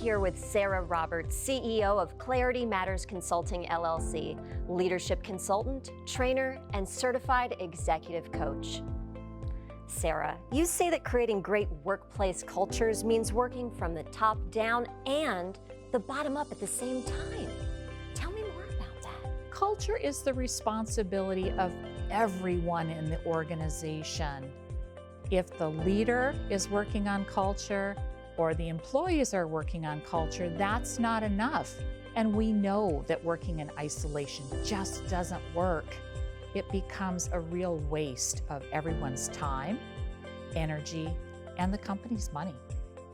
here with Sarah Roberts, CEO of Clarity Matters Consulting LLC, leadership consultant, trainer, and certified executive coach. Sarah, you say that creating great workplace cultures means working from the top down and the bottom up at the same time. Tell me more about that. Culture is the responsibility of everyone in the organization. If the leader is working on culture or the employees are working on culture, that's not enough. And we know that working in isolation just doesn't work. It becomes a real waste of everyone's time, energy, and the company's money.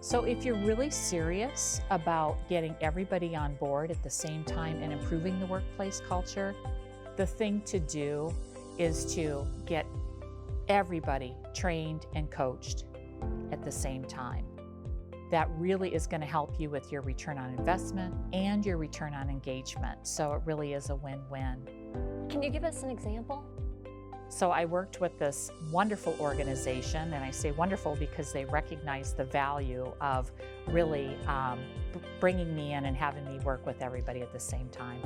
So if you're really serious about getting everybody on board at the same time and improving the workplace culture, the thing to do is to get everybody trained and coached at the same time. That really is going to help you with your return on investment and your return on engagement. So it really is a win-win. Can you give us an example? So I worked with this wonderful organization, and I say wonderful because they recognize the value of really bringing me in and having me work with everybody at the same time.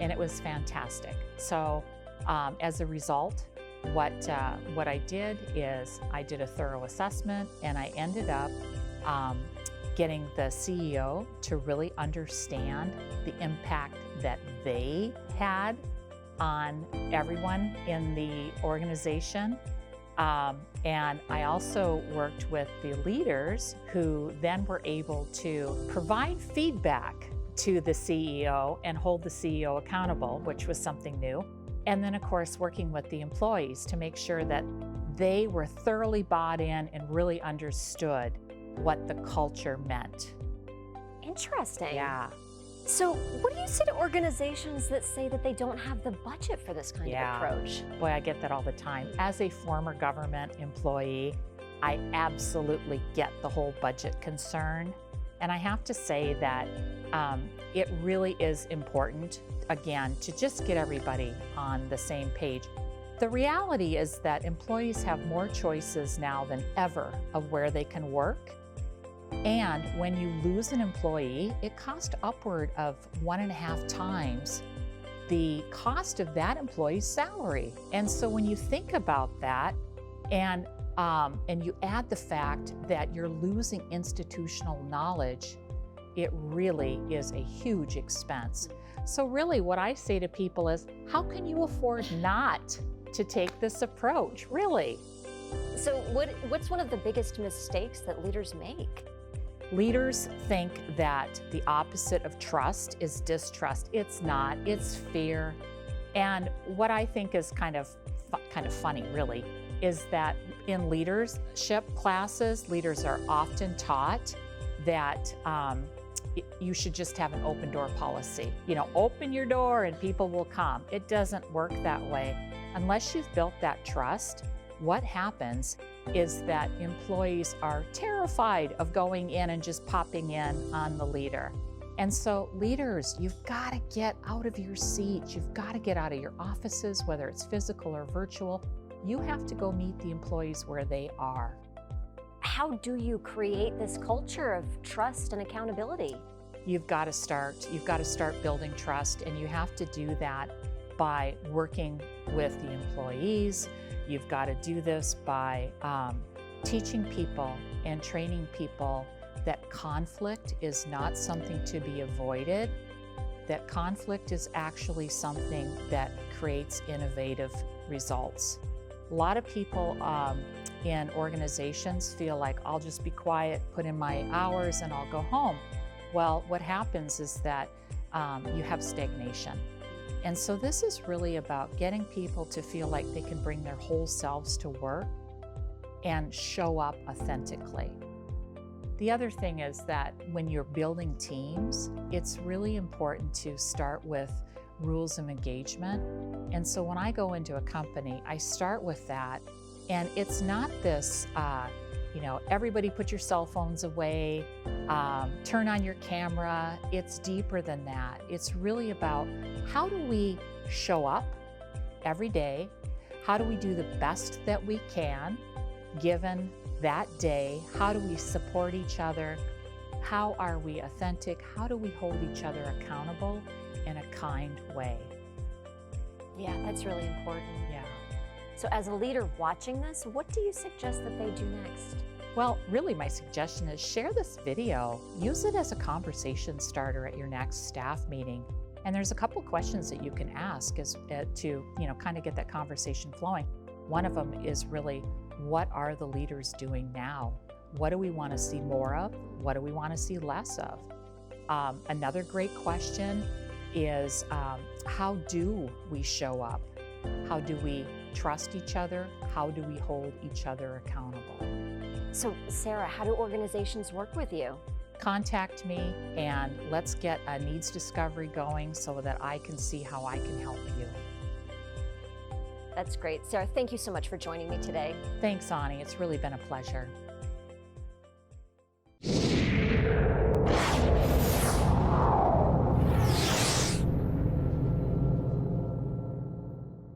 And it was fantastic. So as a result, what I did is I did a thorough assessment, and I ended up getting the CEO to really understand the impact that they had on everyone in the organization. And I also worked with the leaders who then were able to provide feedback to the CEO and hold the CEO accountable, which was something new. And then, of course, working with the employees to make sure that they were thoroughly bought in and really understood what the culture meant. Interesting. Yeah. So what do you say to organizations that say that they don't have the budget for this kind of approach? Boy, I get that all the time. As a former government employee, I absolutely get the whole budget concern. And I have to say that it really is important, again, to just get everybody on the same page. The reality is that employees have more choices now than ever of where they can work. And when you lose an employee, it costs upward of 1.5 times the cost of that employee's salary. And so when you think about that, and you add the fact that you're losing institutional knowledge, it really is a huge expense. So really what I say to people is, how can you afford not to take this approach, really? So what's one of the biggest mistakes that leaders make? Leaders think that the opposite of trust is distrust. It's not, it's fear. And what I think is kind of funny, really, is that in leadership classes, leaders are often taught that you should just have an open door policy. You know, open your door and people will come. It doesn't work that way. Unless you've built that trust, what happens is that employees are terrified of going in and just popping in on the leader. And so leaders, you've got to get out of your seats. You've got to get out of your offices, whether it's physical or virtual. You have to go meet the employees where they are. How do you create this culture of trust and accountability? You've got to start building trust, and you have to do that by working with the employees. You've got to do this by teaching people and training people that conflict is not something to be avoided, that conflict is actually something that creates innovative results. A lot of people in organizations feel like, I'll just be quiet, put in my hours, and I'll go home. Well, what happens is that you have stagnation. And so this is really about getting people to feel like they can bring their whole selves to work and show up authentically. The other thing is that when you're building teams, it's really important to start with rules of engagement. And so when I go into a company, I start with that. And it's not this, everybody put your cell phones away, turn on your camera. It's deeper than that. It's really about how do we show up every day? How do we do the best that we can given that day? How do we support each other? How are we authentic? How do we hold each other accountable in a kind way? Yeah, that's really important. Yeah. So as a leader watching this, what do you suggest that they do next? Well, really, my suggestion is share this video. Use it as a conversation starter at your next staff meeting. And there's a couple questions that you can ask to kind of get that conversation flowing. One of them is really, what are the leaders doing now? What do we want to see more of? What do we want to see less of? Another great question is, how do we show up? How do we trust each other? How do we hold each other accountable? So Sarah, how do organizations work with you? Contact me and let's get a needs discovery going so that I can see how I can help you. That's great. Sarah, thank you so much for joining me today. Thanks, Ani. It's really been a pleasure.